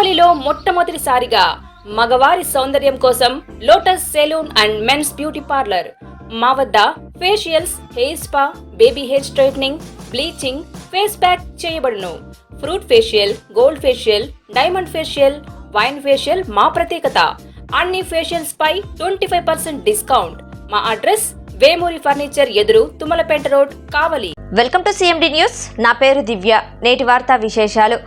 కావలిలో మొట్టమొదటిసారిగా మగవారి సౌందర్యం కోసం Lotus Salon and men's beauty parlour. మా వద్ద facials, hair spa, baby hair straightening, bleaching, face pack చేయబడును. Fruit facial, gold facial, diamond facial, wine facial మా ప్రత్యేకత. అన్ని ఫేషియల్స్ పై 25% డిస్కౌంట్. మా అడ్రస్ వేమూరి ఫర్నిచర్ ఎదురు, Tummalapeta road, Kavali. Welcome to CMD news. నా పేరు దివ్య. నేటి వార్తా విశేషాలు.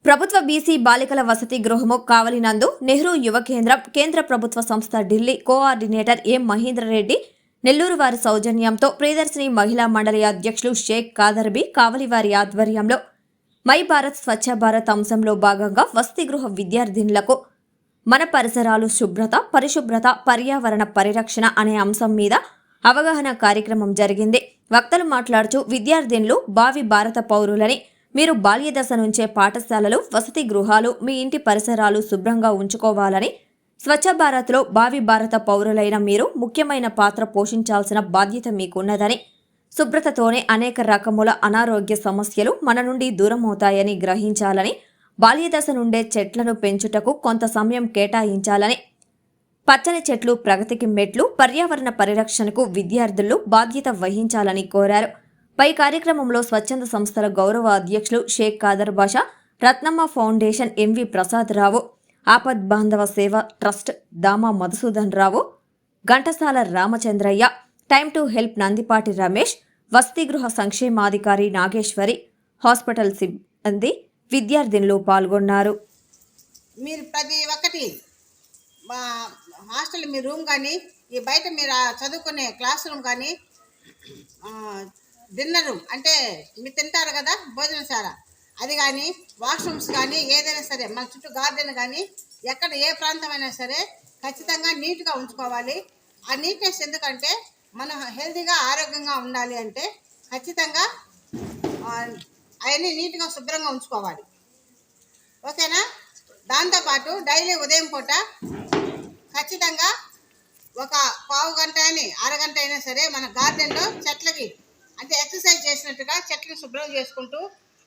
ప్రభుత్వ బీసీ బాలికల వసతి గృహము కావలి నందు నెహ్రూ యువ కేంద్రం, కేంద్ర ప్రభుత్వ సంస్థ ఢిల్లీ కోఆర్డినేటర్ ఎం మహేంద్రరెడ్డి నెల్లూరు వారి సౌజన్యంతో ప్రియదర్శిని మహిళా మండలి అధ్యక్షులు షేక్ కాదర్బీ కావలి వారి ఆధ్వర్యంలో మై భారత్ స్వచ్ఛ భారత్ అంశంలో భాగంగా వసతి గృహ విద్యార్థినులకు మన పరిసరాలు శుభ్రత, పరిశుభ్రత, పర్యావరణ పరిరక్షణ అనే అంశం మీద అవగాహన కార్యక్రమం జరిగింది. వక్తలు మాట్లాడుతూ విద్యార్థినులు భావి భారత పౌరులని, మీరు బాల్యదశ నుంచే పాఠశాలలు, వసతి గృహాలు, మీ ఇంటి పరిసరాలు శుభ్రంగా ఉంచుకోవాలని, స్వచ్ఛ భారత్లో భావి భారత పౌరులైన మీరు ముఖ్యమైన పాత్ర పోషించాల్సిన బాధ్యత మీకున్నదని, శుభ్రతతోనే అనేక రకముల అనారోగ్య సమస్యలు మన నుండి దూరమవుతాయని గ్రహించాలని, బాల్యదశ నుండే చెట్లను పెంచుటకు కొంత సమయం కేటాయించాలని, పచ్చని చెట్లు ప్రగతికి మెట్లు, పర్యావరణ పరిరక్షణకు విద్యార్థులు బాధ్యత వహించాలని కోరారు. పై కార్యక్రమంలో స్వచ్ఛంద సంస్థల గౌరవ అధ్యక్షులు Shaik Khader Basha, Ratnamma foundation MV Prasad Rao, Apadbandhava Seva trust Dama Madhusudan Rao, Ghantasala Ramachandraiah, time to help Nandipati Ramesh, వసతి గృహ సంక్షేమాధికారి నాగేశ్వరి, హాస్పిటల్ సిబ్బంది, విద్యార్థినులు పాల్గొన్నారు. మీరు ప్రతి ఒక్కటి మా హాస్టల్ మీ రూమ్ కానీ, ఈ బయట మీరు చదువుకునే క్లాస్ రూమ్ కానీ, డిన్నర్ రూమ్ అంటే మీరు తింటారు కదా భోజనశాల, అది కానీ, వాష్రూమ్స్ కానీ, ఏదైనా సరే మన చుట్టూ గార్డెన్ కానీ, ఎక్కడ ఏ ప్రాంతమైనా సరే ఖచ్చితంగా నీట్గా ఉంచుకోవాలి. ఆ నీట్నెస్ ఎందుకంటే మనం హెల్తీగా ఆరోగ్యంగా ఉండాలి అంటే ఖచ్చితంగా అవన్నీ నీట్గా శుభ్రంగా ఉంచుకోవాలి. ఓకేనా? దాంతోపాటు డైలీ ఉదయం పూట ఖచ్చితంగా ఒక పావు గంట అని అరగంట అయినా సరే మన గార్డెన్లో చెట్లకి అంటే ఎక్సర్సైజ్ చేసినట్టుగా చెట్లను శుభ్రం చేసుకుంటూ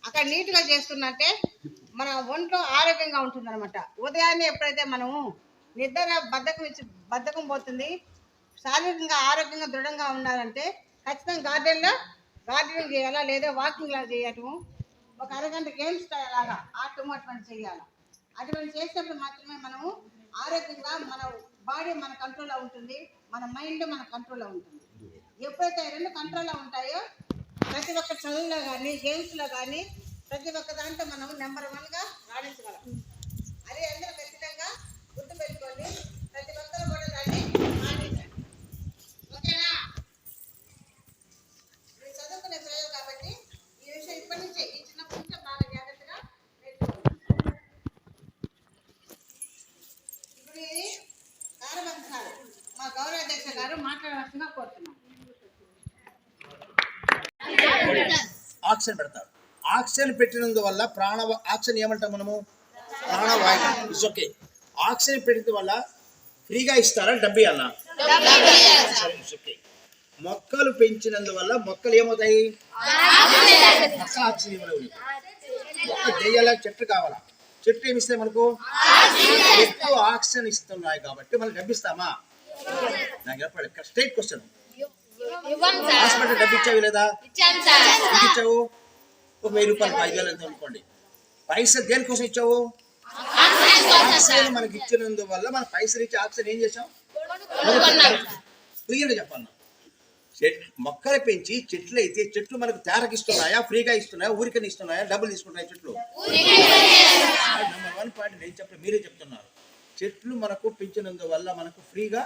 అక్కడ నీట్గా చేస్తున్నట్టే మన ఒంట్లో ఆరోగ్యంగా ఉంటుందన్నమాట. ఉదయాన్నే ఎప్పుడైతే మనము నిద్ర బద్ధకం పోతుంది, శారీరకంగా ఆరోగ్యంగా దృఢంగా ఉండాలంటే ఖచ్చితంగా గార్డెనింగ్ చేయాలా, లేదా వాకింగ్ లాగా చేయటము, ఒక అరగంట గేమ్స్ లాగా ఆడటము అటువంటి చేయాలి. అటువంటి చేసినప్పుడు మాత్రమే మనము ఆరోగ్యంగా మన బాడీ మన కంట్రోల్లో ఉంటుంది, మన మైండ్ మన కంట్రోల్లో ఉంటుంది. ఎప్పుడైతే రెండు కంట్రోల్లో ఉంటాయో ప్రతి ఒక్క చదువులో కానీ, గేమ్స్లో కానీ, ప్రతి ఒక్క దాంట్లో మనం నెంబర్ 1గా రాణించగలం. అది అందరూ ఖచ్చితంగా గుర్తుపెట్టుకోండి. ప్రతి ఒక్కరు కూడా దాన్ని రాణించండి. ఓకేనా? మీరు చదువుకునే పిల్లలు కాబట్టి ఈ విషయం ఇప్పటి నుంచే, ఈ చిన్నప్పటి నుంచే బాగా జాగ్రత్తగా నేర్చుకోండి. ఇప్పుడు ఇది కారబంధాలు మా గౌరవాధ్యక్ష గారు మాట్లాడవలసిందిగా కోరుతున్నాం. ఆక్సిజన్ పెడతారు. ఆక్సిజన్ పెట్టినందువల్ల ఆక్సిజన్ ఏమంటాం మనము? ప్రాణవాయువు. It's okay. ఆక్సిజన్ పెట్టిన వల్ల ఫ్రీగా ఇస్తారా, డబ్బు ఇవ్వాలా? It's okay. మొక్కలు పెంచినందువల్ల మొక్కలు ఏమవుతాయి? మొక్కలు ఆక్సిజన్ ఇవ్వలేవు. మొక్క చేయాలా, చెట్లు కావాలా? చెట్లు ఏమిస్తాయి మనకు? ఎక్కువ ఆక్సిజన్ ఇస్తున్నాయి కాబట్టి మనం డబ్బు ఇస్తామా? నాకు చెప్పండి, స్ట్రైట్ క్వశ్చన్. హాస్పిటల్ డబ్బు ఇచ్చావు లేదా? ఇచ్చావు. ఒక 1000 రూపాయలు, 5000 ఎంత అనుకోండి. పైసా దేనికోసం ఇచ్చావు? ఆక్సిజన్ మనకి ఇచ్చినందువల్ల మన పైసలు ఇచ్చి ఆక్సిజన్ ఏం చేసాం? ఫ్రీగా చెప్పాను. మొక్కలు పెంచి చెట్లు అయితే చెట్లు మనకు తేరకి ఇస్తున్నాయా, ఫ్రీగా ఇస్తున్నాయా, ఊరికని ఇస్తున్నాయా, డబ్బులు తీసుకుంటున్నాయి చెట్లు? నెంబర్ 1 పాయింట్ నేను చెప్పలేదు, మీరే చెప్తున్నారు. చెట్లు మనకు పెంచినందువల్ల మనకు ఫ్రీగా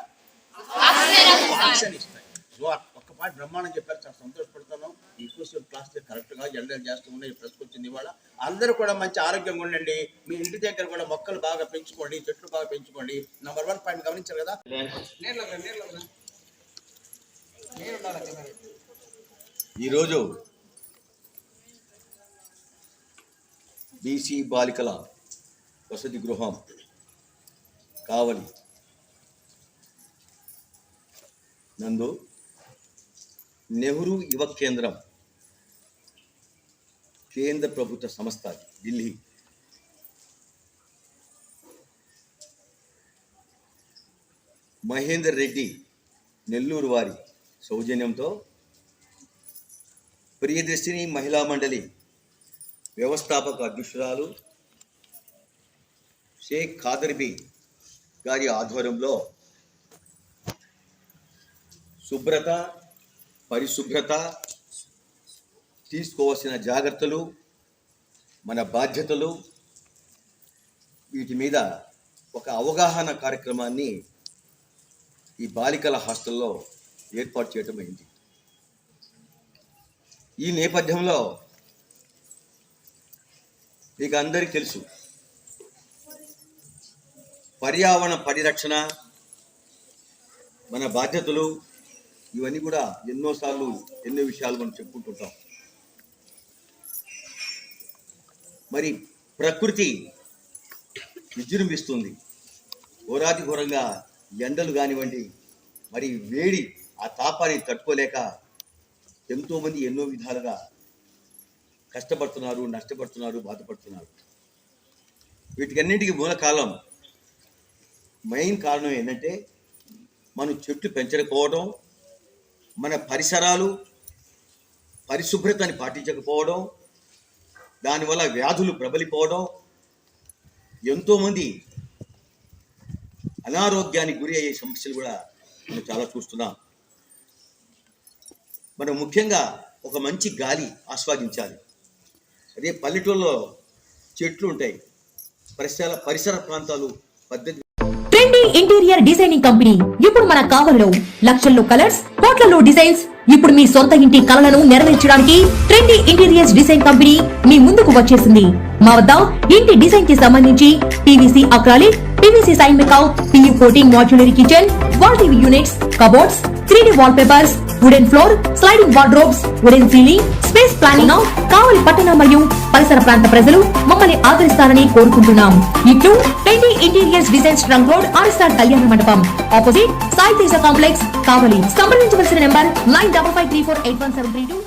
ఆక్సిజన్ ఇస్తాయి. సో ఒక్క పాట బ్రహ్మాండం చెప్పారు, చాలా సంతోషపడుతున్నాం. ఈ క్లాస్ కరెక్ట్గా జనరల్ చేస్తూ ఉన్నాయి. ప్రెస్కి వచ్చింది ఇవాళ. అందరూ కూడా మంచి ఆరోగ్యంగా ఉండండి. మీ ఇంటి దగ్గర కూడా మొక్కలు బాగా పెంచుకోండి, చెట్లు బాగా పెంచుకోండి. నెంబర్ 1 పాయింట్ గమనించారు కదా? ఈరోజు బీసీ బాలికల వసతి గృహం కావలి నందు నెహ్రూ యువ కేంద్రం కేంద్ర ప్రభుత్వ సంస్థ ఢిల్లీ మహేందర్ రెడ్డి నెల్లూరు వారి సౌజన్యంతో ప్రియదర్శిని మహిళా మండలి వ్యవస్థాపక అధ్యక్షురాలు షేక్ ఖాదర్బీ గారి ఆధ్వర్యంలో శుభ్రత, పరిశుభ్రత, తీసుకోవాల్సిన జాగ్రత్తలు, మన బాధ్యతలు, వీటి మీద ఒక అవగాహన కార్యక్రమాన్ని ఈ బాలికల హాస్టల్లో ఏర్పాటు చేయడం అయింది. ఈ నేపథ్యంలో మీకు అందరికీ తెలుసు, పర్యావరణ పరిరక్షణ మన బాధ్యతలు, ఇవన్నీ కూడా ఎన్నోసార్లు ఎన్నో విషయాలు మనం చెప్పుకుంటుంటాం. మరి ప్రకృతి విజృంభిస్తుంది, ఘోరాతి ఘోరంగా ఎండలు కానివ్వండి, మరి వేడి ఆ తాపాన్ని తట్టుకోలేక ఎంతోమంది ఎన్నో విధాలుగా కష్టపడుతున్నారు, నష్టపడుతున్నారు, బాధపడుతున్నారు. వీటికన్నింటికి మూల కాలం, మెయిన్ కారణం ఏంటంటే మనం చెట్లు పెంచకపోవడం, మన పరిసరాలు పరిశుభ్రతని పాటించకపోవడం, దానివల్ల వ్యాధులు ప్రబలిపోవడం, ఎంతోమంది అనారోగ్యానికి గురి అయ్యే సమస్యలు కూడా మనం చాలా చూస్తున్నాం. మనం ముఖ్యంగా ఒక మంచి గాలి ఆస్వాదించాలి. అదే పల్లెటూళ్ళలో చెట్లు ఉంటాయి, పరిసర ప్రాంతాలు పద్ధతి. ట్రెండీ ఇంటీరియర్ డిజైనింగ్ కంపెనీ ఇప్పుడు మన కావలిలో లక్షల్లో కలర్స్, కోట్లలో డిజైన్స్. ఇప్పుడు మీ సొంత ఇంటి కలలను నెరవేర్చడానికి ట్రెండీ ఇంటీరియర్స్ డిజైన్ కంపెనీ మీ ముందుకు వచ్చేసింది. మా వద్ద ఇంటి డిజైన్ కి సంబంధించి PVC acrylic, PVC sign make out, PU coating, modular kitchen, wall TV units, cupboards, 3D wall papers, wooden floor, sliding wardrobes, wooden ceiling, space planning. Kavali పట్టణ మరియు పరిసర ప్రాంత ప్రజలు మమ్మల్ని ఆదరిస్తారని కోరుకుంటున్నాం. ఇట్లు Trendy Interiors designs, trunk road, RSR Kalyana Mandapam, opposite Sai Teja complex, Kavali. సంప్రదించవలసిన నెంబర్ 9553481732.